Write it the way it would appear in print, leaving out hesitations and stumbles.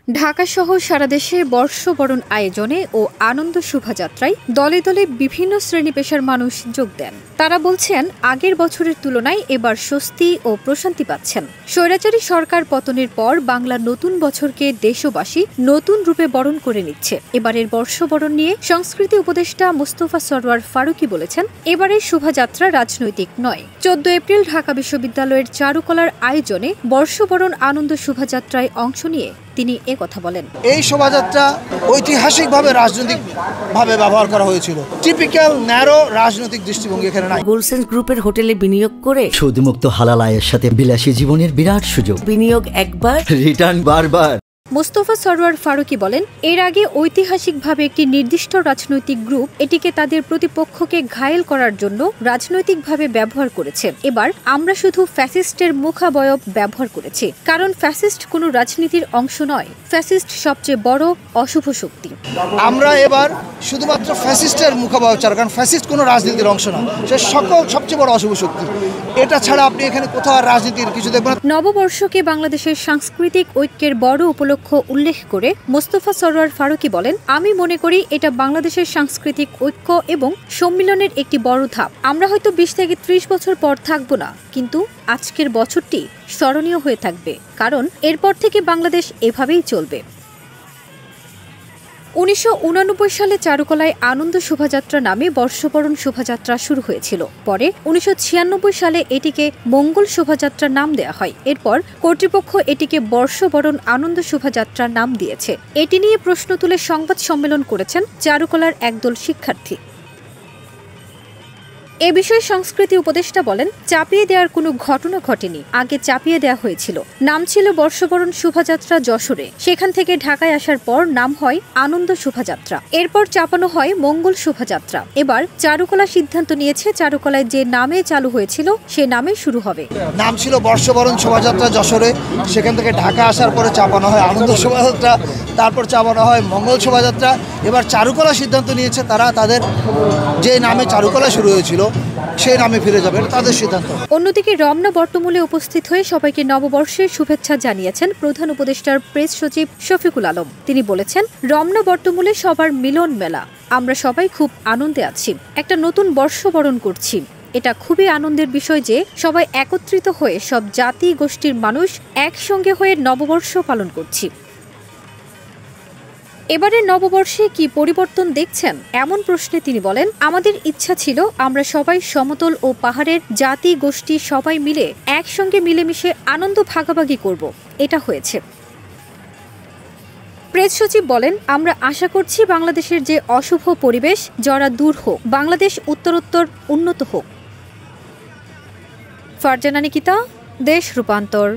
ঢাকাসহ সারা দেশে বর্ষবরণ আয়োজনে ও আনন্দ শোভাযাত্রায় দলে দলে বিভিন্ন শ্রেণী পেশার মানুষ যোগ দেন। তারা বলছেন, আগের বছরের তুলনায় এবার স্বস্তি ও প্রশান্তি পাচ্ছেন। স্বৈরাচারী সরকার পতনের পর বাংলা নতুন বছরকে দেশবাসী নতুন রূপে বরণ করে নিচ্ছে। এবারের বর্ষবরণ নিয়ে সংস্কৃতি উপদেষ্টা মোস্তফা সরওয়ার ফারুকী বলেছেন, এবারের শোভাযাত্রা রাজনৈতিক নয়। 14 এপ্রিল ঢাকা বিশ্ববিদ্যালয়ের চারুকলার আয়োজনে বর্ষবরণ আনন্দ শোভাযাত্রায় অংশ নিয়ে তিনি কথা বলেন। এই শোভাযাত্রা ঐতিহাসিকভাবে রাজনৈতিকভাবে ব্যবহার করা হয়েছিল। টিপিক্যাল ন্যারো রাজনৈতিক দৃষ্টিভঙ্গি এখানে নাই। গোলসেন্স গ্রুপের হোটেলে বিনিয়োগ করে সুদমুক্ত হালাল আয়ের সাথে বিলাসী জীবনের বিরাট সুযোগ। বিনিয়োগ একবার, রিটার্ন বারবার। মোস্তফা সরওয়ার ফারুকী বলেন, এর আগে ঐতিহাসিকভাবে একটি নির্দিষ্ট রাজনৈতিক গ্রুপ এটিকে তাদের প্রতিপক্ষকে ঘায়েল করার জন্য রাজনৈতিকভাবে ব্যবহার করেছে। এবার আমরা শুধু ফ্যাসিস্টের মুখাবয়ব ব্যবহার করেছি, কারণ ফ্যাসিস্ট কোনো রাজনীতির অংশ নয়। ফ্যাসিস্ট সবচেয়ে বড় অশুভ শক্তি। আমরা এবার শুধুমাত্র ফ্যাসিস্টের মুখাবয়ব ছাড়া, কারণ ফ্যাসিস্ট কোনো রাজনীতির অংশ না, সে সবচেয়ে বড় অশুভ শক্তি। এটা ছাড়া আপনি এখানে কোথাও রাজনীতির কিছু দেখবেন না। নববর্ষকে বাংলাদেশের সাংস্কৃতিক ঐক্যের বড় উপলক্ষ উল্লেখ করে মোস্তফা সরওয়ার ফারুকী বলেন, আমি মনে করি এটা বাংলাদেশের সাংস্কৃতিক ঐক্য এবং সম্মিলনের একটি বড় ধাপ। আমরা হয়তো 20 থেকে 30 বছর পর থাকবো না, কিন্তু আজকের বছরটি স্মরণীয় হয়ে থাকবে, কারণ এরপর থেকে বাংলাদেশ এভাবেই চলবে। 1989 সালে চারুকলায় আনন্দ শোভাযাত্রা নামে বর্ষবরণ শোভাযাত্রা শুরু হয়েছিল। পরে 1996 সালে এটিকে মঙ্গল শোভাযাত্রা নাম দেওয়া হয়। এরপর কর্তৃপক্ষ এটিকে বর্ষবরণ আনন্দ শোভাযাত্রা নাম দিয়েছে। এটি নিয়ে প্রশ্ন তুলে সংবাদ সম্মেলন করেছেন চারুকলার একদল শিক্ষার্থী। এ বিষয়ে সংস্কৃতি উপদেষ্টা বলেন, চাপিয়ে দেওয়ার কোনো ঘটনা ঘটেনি। আগে চাপিয়ে দেওয়া হয়েছিল। নাম ছিল বর্ষবরণ শোভাযাত্রা যশোরে। সেখান থেকে ঢাকায় আসার পর নাম হয় আনন্দ শোভাযাত্রা। এরপর চাপানো হয় মঙ্গল শোভাযাত্রা। এবার চারুকলা সিদ্ধান্ত নিয়েছে, চারুকলায় যে নামে চালু হয়েছিল সে নামে শুরু হবে। নাম ছিল বর্ষবরণ শোভাযাত্রা যশোরে, সেখান থেকে ঢাকা আসার পরে চাপানো হয় আনন্দ শোভাযাত্রা, তারপর চাপানো হয় মঙ্গল শোভাযাত্রা। এবার চারুকলা সিদ্ধান্ত নিয়েছে, তারা তাদের যে নামে চারুকলা শুরু হয়েছিল সেই নামে ফিরে যাবে, তাদের সিদ্ধান্ত। অন্যদিকে রমনা বটমূলে উপস্থিত হয়ে সবাইকে নববর্ষের শুভেচ্ছা জানিয়েছেন প্রধান উপদেষ্টার প্রেস সচিব শফিকুল আলম। তিনি বলেছেন, রমনা বটমূলে সবার মিলন মেলা। আমরা সবাই খুব আনন্দে আছি, একটা নতুন বর্ষবরণ করছি। এটা খুবই আনন্দের বিষয় যে সবাই একত্রিত হয়ে সব জাতি গোষ্ঠীর মানুষ একসঙ্গে হয়ে নববর্ষ পালন করছি। এবারের নববর্ষে কি পরিবর্তন দেখছেন এমন প্রশ্নে তিনি বলেন, আমাদের ইচ্ছা ছিল আমরা সবাই সমতল ও পাহাড়ের জাতি গোষ্ঠী সবাই মিলে একসঙ্গে মিলেমিশে আনন্দ ভাগাভাগি করব। এটা হয়েছে। প্রেস সচিব বলেন, আমরা আশা করছি বাংলাদেশের যে অশুভ পরিবেশ জরা দূর হোক, বাংলাদেশ উত্তরোত্তর উন্নত হোক। ফারজানা নিকিতা, দেশ রূপান্তর।